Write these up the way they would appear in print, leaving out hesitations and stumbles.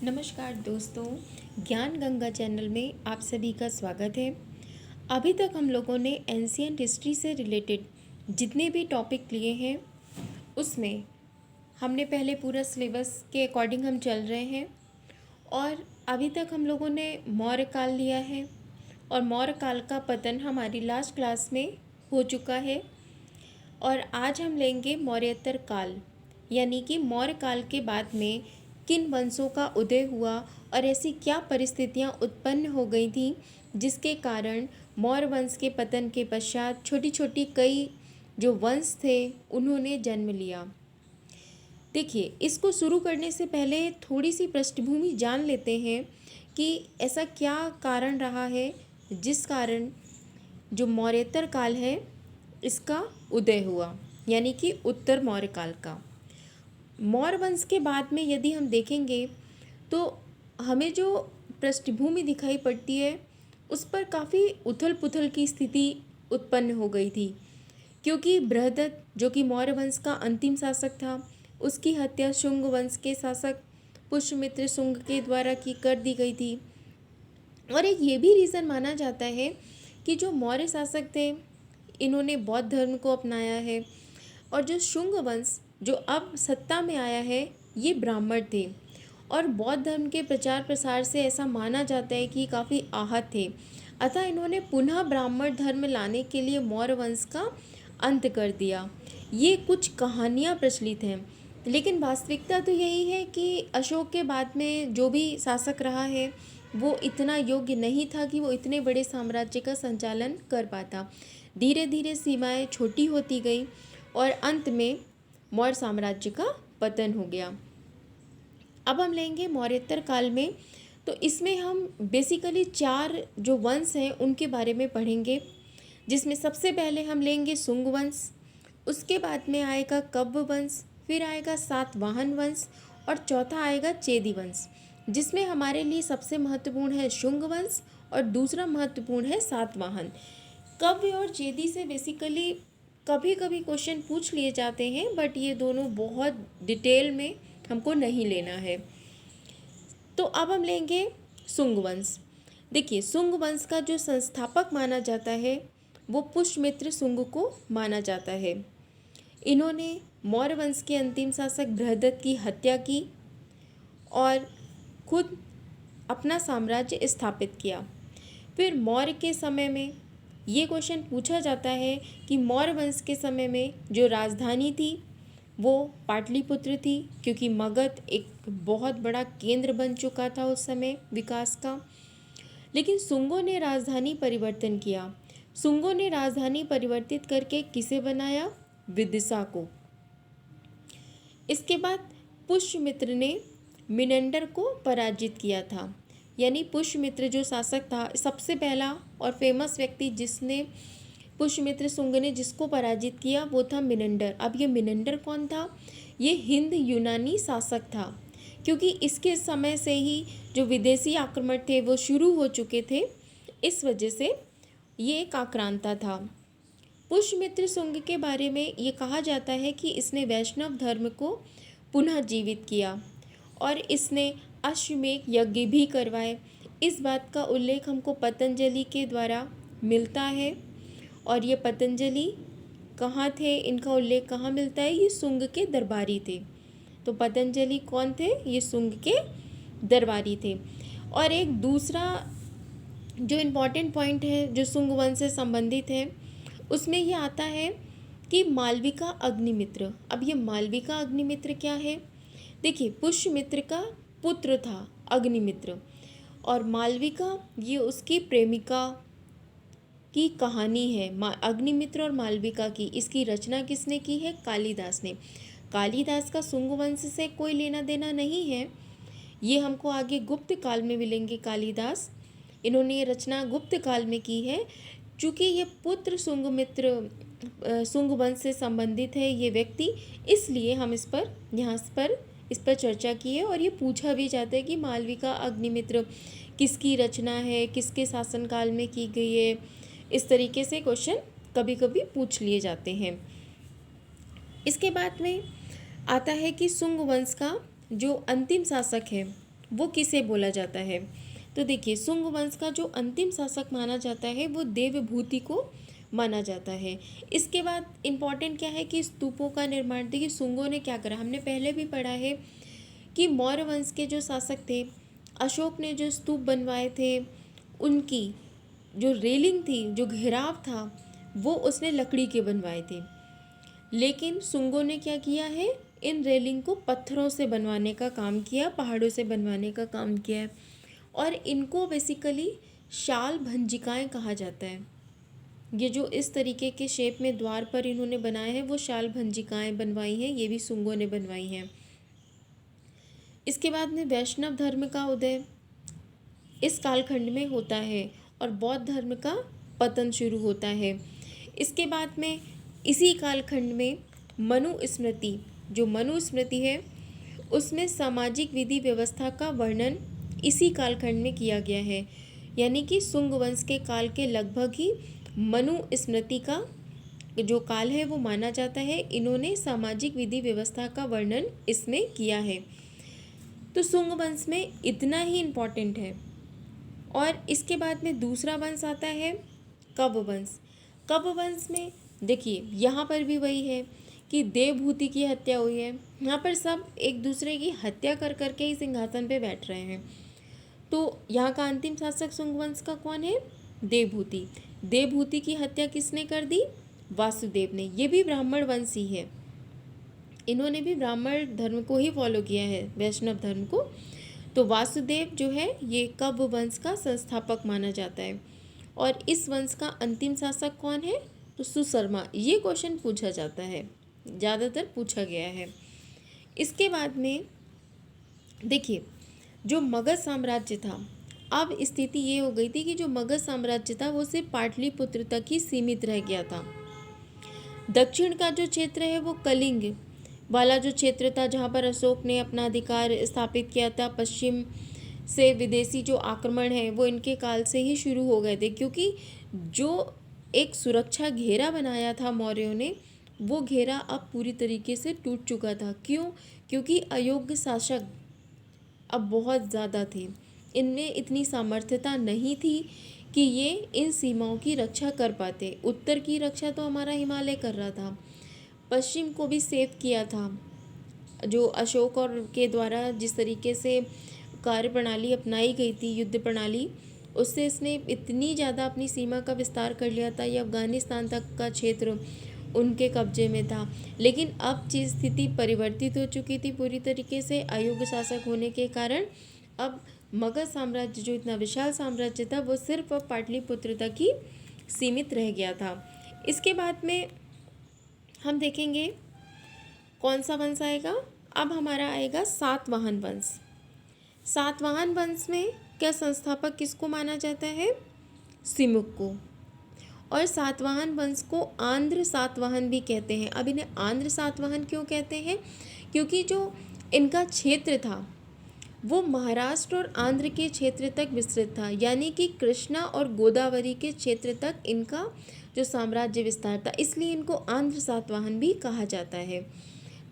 नमस्कार दोस्तों, ज्ञान गंगा चैनल में आप सभी का स्वागत है। अभी तक हम लोगों ने एंशियंट हिस्ट्री से रिलेटेड जितने भी टॉपिक लिए हैं उसमें हमने पहले पूरा सिलेबस के अकॉर्डिंग हम चल रहे हैं और अभी तक हम लोगों ने मौर्य काल लिया है और मौर्य काल का पतन हमारी लास्ट क्लास में हो चुका है। और आज हम लेंगे मौर्योत्तर काल, यानी कि मौर्य काल के बाद में किन वंशों का उदय हुआ और ऐसी क्या परिस्थितियां उत्पन्न हो गई थी जिसके कारण मौर्य वंश के पतन के पश्चात छोटी छोटी कई जो वंश थे उन्होंने जन्म लिया। देखिए, इसको शुरू करने से पहले थोड़ी सी पृष्ठभूमि जान लेते हैं कि ऐसा क्या कारण रहा है जिस कारण जो मौर्योत्तर काल है इसका उदय हुआ, यानी कि उत्तर मौर्य काल का। मौर्य वंश के बाद में यदि हम देखेंगे तो हमें जो पृष्ठभूमि दिखाई पड़ती है उस पर काफ़ी उथल पुथल की स्थिति उत्पन्न हो गई थी, क्योंकि बृहदत्त जो कि मौर्य वंश का अंतिम शासक था, उसकी हत्या शुंग वंश के शासक पुष्यमित्र शुंग के द्वारा कर दी गई थी। और एक ये भी रीज़न माना जाता है कि जो मौर्य शासक थे इन्होंने बौद्ध धर्म को अपनाया है और जो शुंग वंश जो अब सत्ता में आया है ये ब्राह्मण थे और बौद्ध धर्म के प्रचार प्रसार से ऐसा माना जाता है कि काफ़ी आहत थे। अतः इन्होंने पुनः ब्राह्मण धर्म लाने के लिए मौर्य वंश का अंत कर दिया। ये कुछ कहानियाँ प्रचलित हैं, लेकिन वास्तविकता तो यही है कि अशोक के बाद में जो भी शासक रहा है वो इतना योग्य नहीं था कि वो इतने बड़े साम्राज्य का संचालन कर पाता। धीरे धीरे सीमाएं छोटी होती गई और अंत में मौर्य साम्राज्य का पतन हो गया। अब हम लेंगे मौर्योत्तर काल में, तो इसमें हम बेसिकली 4 जो वंश हैं उनके बारे में पढ़ेंगे, जिसमें सबसे पहले हम लेंगे शुंग वंश, उसके बाद में आएगा कब्ब वंश, फिर आएगा सातवाहन वंश और चौथा आएगा चेदी वंश, जिसमें हमारे लिए सबसे महत्वपूर्ण है शुंग वंश और दूसरा महत्वपूर्ण है सातवाहन। कब्ब और चेदी से बेसिकली कभी कभी क्वेश्चन पूछ लिए जाते हैं, बट ये दोनों बहुत डिटेल में हमको नहीं लेना है। तो अब हम लेंगे शुंग वंश। देखिए, शुंग वंश का जो संस्थापक माना जाता है वो पुष्यमित्र शुंग को माना जाता है। इन्होंने मौर्य वंश के अंतिम शासक बृहदत्त की हत्या की और खुद अपना साम्राज्य स्थापित किया। फिर मौर्य के समय में ये क्वेश्चन पूछा जाता है कि मौर्य वंश के समय में जो राजधानी थी वो पाटलिपुत्र थी, क्योंकि मगध एक बहुत बड़ा केंद्र बन चुका था उस समय विकास का। लेकिन शुंगों ने राजधानी परिवर्तन किया। शुंगों ने राजधानी परिवर्तित करके किसे बनाया? विदिशा को। इसके बाद पुष्यमित्र ने मिनंडर को पराजित किया था, यानी पुष्यमित्र जो शासक था, सबसे पहला और फेमस व्यक्ति जिसने पुष्यमित्र शुंग ने जिसको पराजित किया वो था मिनंडर। अब ये मिनंडर कौन था? ये हिंद यूनानी शासक था, क्योंकि इसके समय से ही जो विदेशी आक्रमण थे वो शुरू हो चुके थे, इस वजह से ये एक आक्रांता था। पुष्यमित्र शुंग के बारे में ये कहा जाता है कि इसने वैष्णव धर्म को पुनः जीवित किया और इसने अश्वमेध यज्ञ भी करवाए। इस बात का उल्लेख हमको पतंजलि के द्वारा मिलता है। और ये पतंजलि कहाँ थे, इनका उल्लेख कहाँ मिलता है? ये शुंग के दरबारी थे। तो पतंजलि कौन थे? ये शुंग के दरबारी थे। और एक दूसरा जो इम्पॉर्टेंट पॉइंट है जो शुंग वंश से संबंधित है उसमें ये आता है कि मालविका अग्निमित्र। अब ये मालविका अग्निमित्र क्या है? देखिए, पुष्यमित्र का पुत्र था अग्निमित्र और मालविका ये उसकी प्रेमिका की कहानी है। अग्निमित्र और मालविका की इसकी रचना किसने की है? कालिदास ने। कालिदास का शुंग वंश से कोई लेना देना नहीं है, ये हमको आगे गुप्त काल में मिलेंगे। कालिदास इन्होंने ये रचना गुप्त काल में की है। चूँकि ये पुत्र शुंग वंश से संबंधित है ये व्यक्ति, इसलिए हम इस पर चर्चा की है। और ये पूछा भी जाता है कि मालविका अग्निमित्र किसकी रचना है, किसके शासनकाल में की गई है। इस तरीके से क्वेश्चन कभी कभी पूछ लिए जाते हैं। इसके बाद में आता है कि शुंग वंश का जो अंतिम शासक है वो किसे बोला जाता है? तो देखिए, सुंग वंश का जो अंतिम शासक माना जाता है वो देवभूति को माना जाता है। इसके बाद इम्पॉर्टेंट क्या है कि स्तूपों का निर्माण। देखिए, सुंगों ने क्या करा, हमने पहले भी पढ़ा है कि मौर्य वंश के जो शासक थे, अशोक ने जो स्तूप बनवाए थे, उनकी जो रेलिंग थी, जो घेराव था, वो उसने लकड़ी के बनवाए थे। लेकिन सुंगों ने क्या किया है, इन रेलिंग को पत्थरों से बनवाने का काम किया, पहाड़ों से बनवाने का काम किया है। और इनको बेसिकली शाल भंजिकाएँ कहा जाता है। ये जो इस तरीके के शेप में द्वार पर इन्होंने बनाए हैं वो शाल भंजिकाएँ बनवाई हैं, ये भी सुंगों ने बनवाई हैं। इसके बाद में वैष्णव धर्म का उदय इस कालखंड में होता है और बौद्ध धर्म का पतन शुरू होता है। इसके बाद में इसी कालखंड में मनुस्मृति, जो मनुस्मृति है उसमें सामाजिक विधि व्यवस्था का वर्णन इसी कालखंड में किया गया है। यानी कि सुंग वंश के काल के लगभग ही मनुस्मृति का जो काल है वो माना जाता है। इन्होंने सामाजिक विधि व्यवस्था का वर्णन इसमें किया है। तो सुंग वंश में इतना ही इम्पोर्टेंट है। और इसके बाद में दूसरा वंश आता है कब वंश। कब वंश में देखिए, यहाँ पर भी वही है कि देवभूति की हत्या हुई है। यहाँ पर सब एक दूसरे की हत्या कर करके ही सिंहासन पे बैठ रहे हैं। तो यहाँ का अंतिम शासक सुंग वंश का कौन है? देवभूति। देवभूति की हत्या किसने कर दी? वासुदेव ने। ये भी ब्राह्मण वंश ही है, इन्होंने भी ब्राह्मण धर्म को ही फॉलो किया है, वैष्णव धर्म को। तो वासुदेव जो है ये कब वंश का संस्थापक माना जाता है। और इस वंश का अंतिम शासक कौन है? तो सुशर्मा। ये क्वेश्चन पूछा जाता है, ज़्यादातर पूछा गया है। इसके बाद में देखिए, जो मगध साम्राज्य था, अब स्थिति ये हो गई थी कि जो मगध साम्राज्य था वो सिर्फ पाटलिपुत्र तक ही सीमित रह गया था। दक्षिण का जो क्षेत्र है वो कलिंग वाला जो क्षेत्र था, जहाँ पर अशोक ने अपना अधिकार स्थापित किया था। पश्चिम से विदेशी जो आक्रमण है वो इनके काल से ही शुरू हो गए थे, क्योंकि जो एक सुरक्षा घेरा बनाया था मौर्यों ने, वो घेरा अब पूरी तरीके से टूट चुका था। क्यों? क्योंकि अयोग्य शासक अब बहुत ज़्यादा थे, इनमें इतनी सामर्थ्यता नहीं थी कि ये इन सीमाओं की रक्षा कर पाते। उत्तर की रक्षा तो हमारा हिमालय कर रहा था, पश्चिम को भी सेव किया था। जो अशोक और के द्वारा जिस तरीके से कार्य प्रणाली अपनाई गई थी, युद्ध प्रणाली, उससे इसने इतनी ज़्यादा अपनी सीमा का विस्तार कर लिया था। ये अफ़गानिस्तान तक का क्षेत्र उनके कब्जे में था। लेकिन अब चीज़ स्थिति परिवर्तित हो चुकी थी पूरी तरीके से अयोग्य शासक होने के कारण। अब मगध साम्राज्य जो इतना विशाल साम्राज्य था वो सिर्फ अब पाटलिपुत्र तक ही सीमित रह गया था। इसके बाद में हम देखेंगे कौन सा वंश आएगा। अब हमारा आएगा सातवाहन वंश। सातवाहन वंश में क्या संस्थापक किसको माना जाता है? सिमुक को। और सातवाहन वंश को आंध्र सातवाहन भी कहते हैं। अब इन्हें आंध्र सातवाहन क्यों कहते हैं? क्योंकि जो इनका क्षेत्र था वो महाराष्ट्र और आंध्र के क्षेत्र तक विस्तृत था, यानी कि कृष्णा और गोदावरी के क्षेत्र तक इनका जो साम्राज्य विस्तार था, इसलिए इनको आंध्र सातवाहन भी कहा जाता है।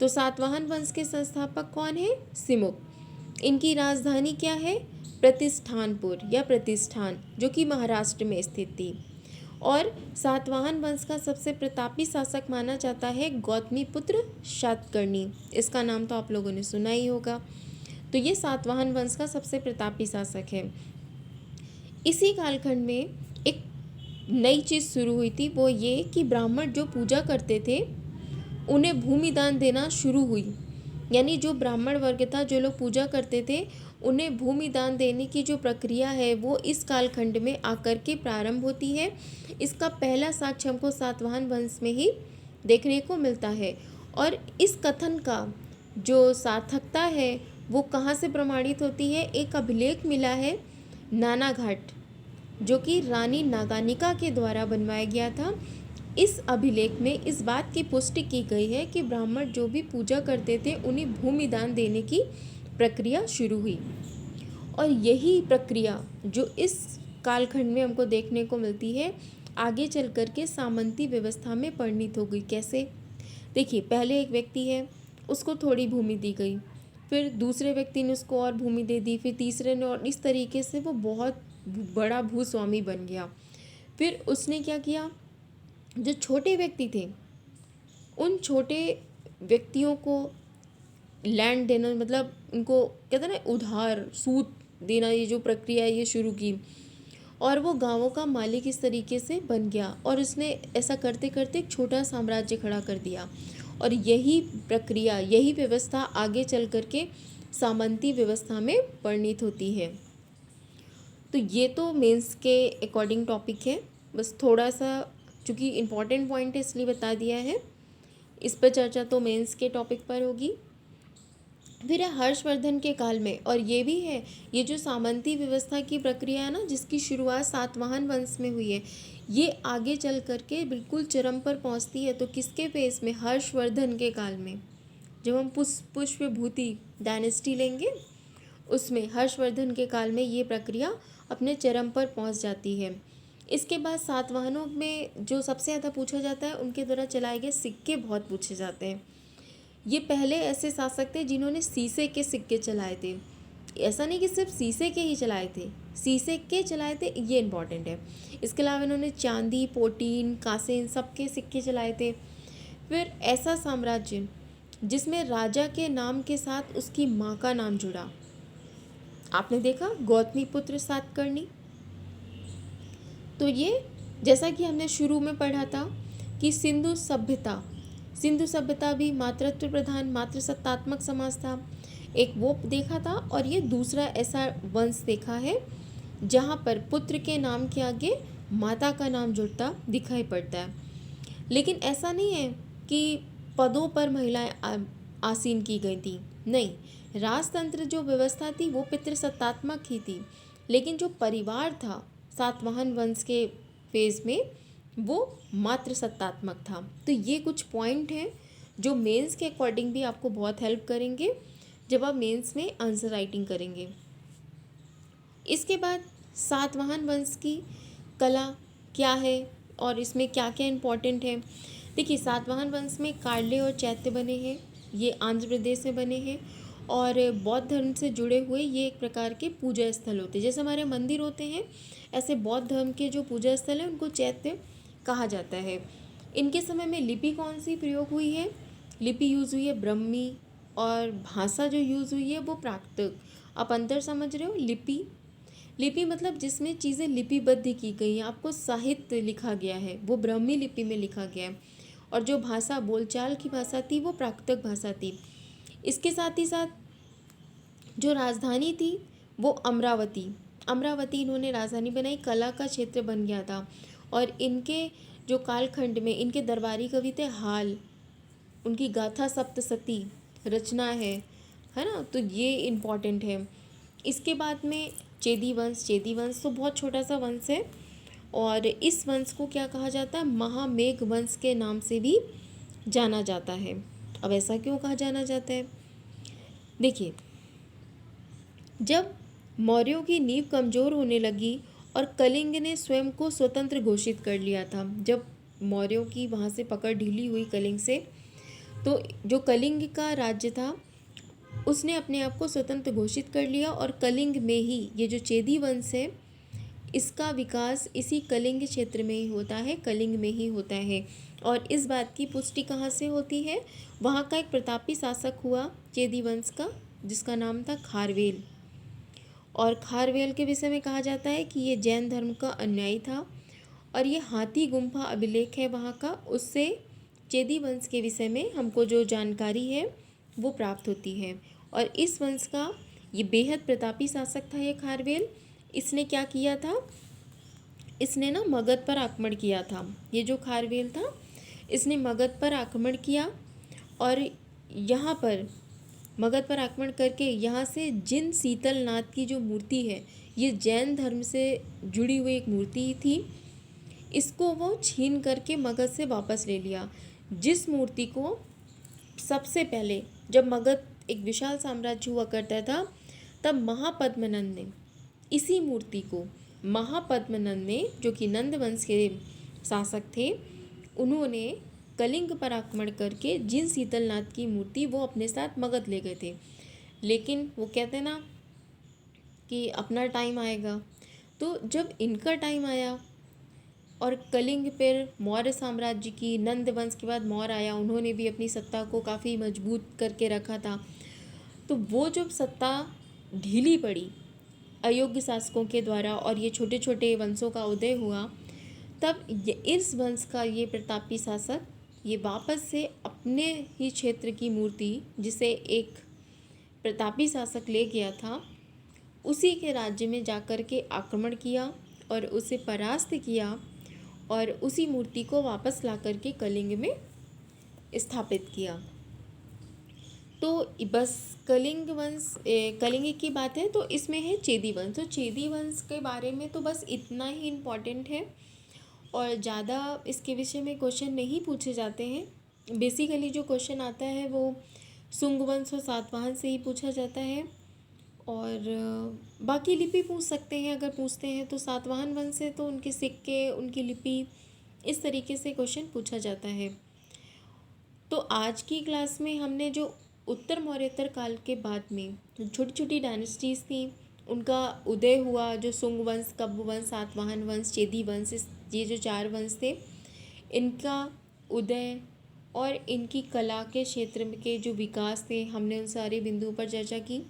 तो सातवाहन वंश के संस्थापक कौन है? सिमुक। इनकी राजधानी क्या है? प्रतिष्ठानपुर या प्रतिष्ठान, जो कि महाराष्ट्र में स्थित थी। और सातवाहन वंश का सबसे प्रतापी शासक माना जाता है गौतमीपुत्र शातकर्णी। इसका नाम तो आप लोगों ने सुना ही होगा। तो ये सातवाहन वंश का सबसे प्रतापी शासक है। इसी कालखंड में एक नई चीज़ शुरू हुई थी, वो ये कि ब्राह्मण जो पूजा करते थे उन्हें भूमि दान देना शुरू हुई। यानी जो ब्राह्मण वर्ग था, जो लोग पूजा करते थे, उन्हें भूमि दान देने की जो प्रक्रिया है वो इस कालखंड में आकर के प्रारंभ होती है। इसका पहला साक्ष्य हमको सातवाहन वंश में ही देखने को मिलता है। और इस कथन का जो सार्थकता है वो कहाँ से प्रमाणित होती है? एक अभिलेख मिला है नानाघाट, जो कि रानी नागानिका के द्वारा बनवाया गया था। इस अभिलेख में इस बात की पुष्टि की गई है कि ब्राह्मण जो भी पूजा करते थे उन्हें भूमि दान देने की प्रक्रिया शुरू हुई। और यही प्रक्रिया जो इस कालखंड में हमको देखने को मिलती है, आगे चल कर के सामंती व्यवस्था में परिणित हो गई। कैसे? देखिए, पहले एक व्यक्ति है, उसको थोड़ी भूमि दी गई, फिर दूसरे व्यक्ति ने उसको और भूमि दे दी, फिर तीसरे ने, और इस तरीके से वो बहुत बड़ा भूस्वामी बन गया। फिर उसने क्या किया, जो छोटे व्यक्ति थे उन छोटे व्यक्तियों को लैंड देना, मतलब उनको कहते हैं ना उधार सूद देना, ये जो प्रक्रिया है ये शुरू की, और वो गांवों का मालिक इस तरीके से बन गया, और उसने ऐसा करते करते एक छोटा साम्राज्य खड़ा कर दिया। और यही प्रक्रिया, यही व्यवस्था आगे चल करके सामंती व्यवस्था में परिणित होती है। तो ये तो मेंस के अकॉर्डिंग टॉपिक है, बस थोड़ा सा चूँकि इम्पॉर्टेंट पॉइंट है इसलिए बता दिया है। इस पर चर्चा तो मेंस के टॉपिक पर होगी। फिर है हर्षवर्धन के काल में, और ये भी है, ये जो सामंती व्यवस्था की प्रक्रिया है ना, जिसकी शुरुआत सातवाहन वंश में हुई है, ये आगे चल करके बिल्कुल चरम पर पहुंचती है। तो किसके फेस में, हर्षवर्धन के काल में, जब हम पुष्यभूति डायनेस्टी लेंगे उसमें हर्षवर्धन के काल में ये प्रक्रिया अपने चरम पर पहुंच जाती है। इसके बाद सातवाहनों में जो सबसे ज़्यादा पूछा जाता है, उनके द्वारा चलाए गए सिक्के बहुत पूछे जाते हैं। ये पहले ऐसे शासक थे जिन्होंने शीशे के सिक्के चलाए थे। ऐसा नहीं कि सिर्फ शीशे के ही चलाए थे, शीशे के चलाए थे, ये इम्पॉर्टेंट है। इसके अलावा इन्होंने चांदी, पोटीन, कांसे, इन सब के सिक्के चलाए थे। फिर ऐसा साम्राज्य जिसमें राजा के नाम के साथ उसकी माँ का नाम जुड़ा, आपने देखा गौतमी पुत्र सातकर्णी। तो ये जैसा कि हमने शुरू में पढ़ा था कि सिंधु सभ्यता भी मातृत्व प्रधान, मातृसत्तात्मक समाज था, एक वो देखा था। और ये दूसरा ऐसा वंश देखा है जहाँ पर पुत्र के नाम के आगे माता का नाम जुड़ता दिखाई पड़ता है। लेकिन ऐसा नहीं है कि पदों पर महिलाएं आसीन की गई थी, नहीं, राजतंत्र जो व्यवस्था थी वो पितृसत्तात्मक ही थी, लेकिन जो परिवार था सातवाहन वंश के फेज में वो मातृसत्तात्मक था। तो ये कुछ पॉइंट हैं जो मेंस के अकॉर्डिंग भी आपको बहुत हेल्प करेंगे जब आप मेंस में आंसर राइटिंग करेंगे। इसके बाद सातवाहन वंश की कला क्या है और इसमें क्या क्या इम्पोर्टेंट है। देखिए, सातवाहन वंश में कार्ले और चैत्य बने हैं, ये आंध्र प्रदेश में बने हैं, और बौद्ध धर्म से जुड़े हुए ये एक प्रकार के पूजा स्थल होते हैं। जैसे हमारे मंदिर होते हैं, ऐसे बौद्ध धर्म के जो पूजा स्थल हैं उनको चैत्य कहा जाता है। इनके समय में लिपि कौन सी प्रयोग हुई है, लिपि यूज़ हुई है ब्रह्मी, और भाषा जो यूज़ हुई है वो प्राकृत। आप अंतर समझ रहे हो। लिपि मतलब जिसमें चीज़ें लिपिबद्ध की गई हैं, आपको साहित्य लिखा गया है, वो ब्राह्मी लिपि में लिखा गया है। और जो भाषा बोलचाल की भाषा थी वो प्राकृतिक भाषा थी। इसके साथ ही साथ जो राजधानी थी वो अमरावती इन्होंने राजधानी बनाई, कला का क्षेत्र बन गया था। और इनके जो कालखंड में इनके दरबारी कवि थे हाल, उनकी गाथा सप्तशती रचना है ना, तो ये इम्पॉर्टेंट है। इसके बाद में चेदी वंश तो बहुत छोटा सा वंश है, और इस वंश को क्या कहा जाता है, महामेघ वंश के नाम से भी जाना जाता है। अब ऐसा क्यों कहा जाना जाता है, देखिए, जब मौर्यों की नींव कमज़ोर होने लगी और कलिंग ने स्वयं को स्वतंत्र घोषित कर लिया था, जब मौर्यों की वहाँ से पकड़ ढीली हुई कलिंग से, तो जो कलिंग का राज्य था उसने अपने आप को स्वतंत्र घोषित कर लिया। और कलिंग में ही ये जो चेदी वंश है इसका विकास इसी कलिंग क्षेत्र में ही होता है, कलिंग में ही होता है। और इस बात की पुष्टि कहाँ से होती है, वहाँ का एक प्रतापी शासक हुआ चेदी वंश का जिसका नाम था खारवेल। और खारवेल के विषय में कहा जाता है कि ये जैन धर्म का अनुयायी था, और ये हाथी गुम्फा अभिलेख है वहाँ का, उससे चेदी वंश के विषय में हमको जो जानकारी है वो प्राप्त होती है। और इस वंश का ये बेहद प्रतापी शासक था ये खारवेल। इसने क्या किया था, इसने ना मगध पर आक्रमण किया था। ये जो खारवेल था इसने मगध पर आक्रमण किया, और यहाँ पर मगध पर आक्रमण करके यहाँ से जिन शीतलनाथ की जो मूर्ति है, ये जैन धर्म से जुड़ी हुई एक मूर्ति थी, इसको वो छीन करके मगध से वापस ले लिया। जिस मूर्ति को सबसे पहले, जब मगध एक विशाल साम्राज्य हुआ करता था, तब महापद्मनंद ने इसी मूर्ति को, महापद्मनंद ने जो कि नंद वंश के शासक थे, उन्होंने कलिंग पर आक्रमण करके जिन शीतलनाथ की मूर्ति वो अपने साथ मगध ले गए थे। लेकिन वो कहते हैं ना कि अपना टाइम आएगा। तो जब इनका टाइम आया और कलिंग पर मौर्य साम्राज्य की, नंद वंश के बाद मौर्य आया, उन्होंने भी अपनी सत्ता को काफ़ी मजबूत करके रखा था। तो वो जब सत्ता ढीली पड़ी अयोग्य शासकों के द्वारा और ये छोटे छोटे वंशों का उदय हुआ, तब इस वंश का ये प्रतापी शासक ये वापस से अपने ही क्षेत्र की मूर्ति, जिसे एक प्रतापी शासक ले गया था, उसी के राज्य में जाकर के आक्रमण किया और उसे परास्त किया और उसी मूर्ति को वापस ला करके कलिंग में स्थापित किया। तो बस कलिंग की बात है तो इसमें है चेदी वंश। तो चेदी वंश के बारे में तो बस इतना ही इम्पोर्टेंट है और ज़्यादा इसके विषय में क्वेश्चन नहीं पूछे जाते हैं। बेसिकली जो क्वेश्चन आता है वो सुंग वंश और सातवाहन से ही पूछा जाता है, और बाकी लिपि पूछ सकते हैं अगर पूछते हैं तो। सातवाहन वंश से तो उनके सिक्के, उनकी लिपि, इस तरीके से क्वेश्चन पूछा जाता है। तो आज की क्लास में हमने जो उत्तर मौर्योत्तर काल के बाद में जो छोटी छोटी डायनेस्टीज़ थी उनका उदय हुआ, जो सुंग वंश, कब्ब वंश, सातवाहन वंश, चेदी वंश, ये जो 4 वंश थे, इनका उदय और इनकी कला के क्षेत्र में के जो विकास थे, हमने उन सारे बिंदुओं पर चर्चा की।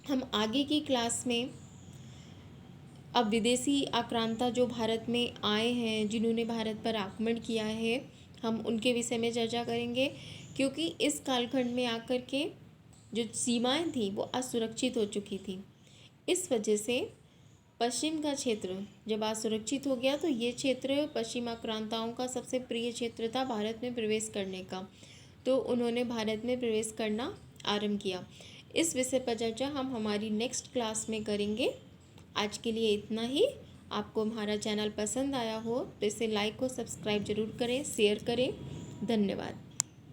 हम आगे की क्लास में अब विदेशी आक्रांता जो भारत में आए हैं, जिन्होंने भारत पर आक्रमण किया है, हम उनके विषय में चर्चा करेंगे, क्योंकि इस कालखंड में आकर के जो सीमाएं थी वो असुरक्षित हो चुकी थी। इस वजह से पश्चिम का क्षेत्र जब असुरक्षित हो गया तो ये क्षेत्र पश्चिम आक्रांताओं का सबसे प्रिय क्षेत्र था भारत में प्रवेश करने का। तो उन्होंने भारत में प्रवेश करना आरंभ किया। इस विषय पर चर्चा हम हमारी नेक्स्ट क्लास में करेंगे। आज के लिए इतना ही। आपको हमारा चैनल पसंद आया हो तो इसे लाइक और सब्सक्राइब जरूर करें, शेयर करें। धन्यवाद।